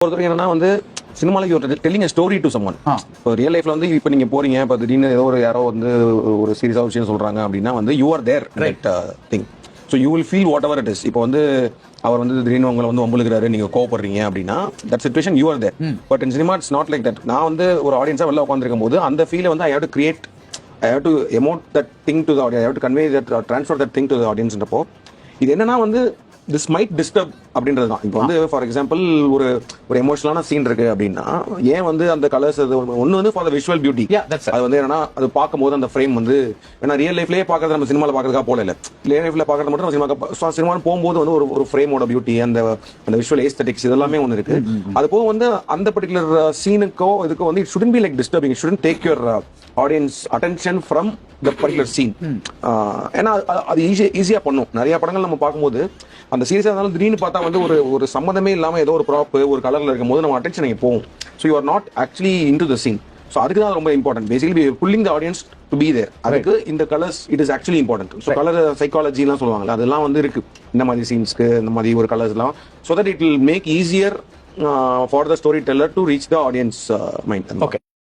பொறுத்தவரைக்கும் என்னன்னா வந்து சினிமாலைக்கு ஒரு டெல்லிங் ஸ்டோரி டு சம்மன். இப்போ ரியல் லைஃப்ல வந்து இப்போ நீங்க போறீங்க, இப்போ திடீர்னு ஏதோ ஒரு யாரோ வந்து ஒரு சீரியஸா விஷயம் சொல்றாங்க அப்படின்னா வந்து you are there right thing. So you will feel whatever it is. இப்போ வந்து அவர் வந்து திடீர்னு உங்களை வந்து வம்புலுக்கிறாரு, நீங்க கோவப்படுறீங்க அப்படின்னா that situation you are there. But in cinema it's not like that. நான் வந்து ஒரு ஆடியன்ஸா வெளில உட்காந்துருக்கும் போது அந்த ஃபீலை வந்து I have to create, I have to emote that thing to the audience. I have to convey that, transfer that thing to the audience. இது என்னன்னா வந்து this might disturb அப்படின்றது தான். இப்போ வந்து ஃபார் எக்ஸாம்பிள் ஒரு எமோஷனலான சீன் இருக்கு அப்படின்னா ஏன் வந்து அந்த கலர்ஸ் ஒன்று வந்து ஃபார் த விஷுவல் பியூட்டி. அது வந்து என்னன்னா அது பார்க்கும்போது அந்த ஃப்ரேம் வந்து ஏன்னா ரியல் லைஃப்லேயே பார்க்கறது நம்ம சினிமாவில் பார்க்கறதுக்காக போல இல்லை, ரியல் லைஃப்ல பார்க்கறது மட்டும் நம்ம சினிமாவில் போகும்போது வந்து ஒரு ஃப்ரேமோட பியூட்டி, அந்த விஷுவல் ஏஸ்தட்டிக்ஸ் இதெல்லாமே ஒன்று இருக்கு. அது போக வந்து அந்த பர்டிகுலர் சீனுக்கோ இதுக்கோ வந்து it shouldn't be like disturbing. It shouldn't take your audience attention from the particular scene. ஏன்னா அது ஈஸியா பண்ணும். நிறைய படங்கள் நம்ம பார்க்கும்போது அந்த சீரியஸா இருந்தாலும் திடீர்னு பார்த்தா வந்து ஒரு சம்மந்தமே இல்லாம ஏதோ ஒரு ப்ராப் ஒரு கலர்ல இருக்கும் போது நம்ம அட்டென்ஷன் இங்கே போகும். So you are not actually in to the scene. So அதுக்கு தான் ரொம்ப important. Basically pulling the audience to be there. அதுக்கு இந்த colours it is actually important. So colour சைக்காலஜிலாம் சொல்லுவாங்கல்ல, அதெல்லாம் வந்து இருக்கு இந்த மாதிரி சீன்ஸ்க்கு இந்த மாதிரி ஒரு கலர்ஸ்லாம். So that it will make easier for the storyteller to reach the audience mind. Okay.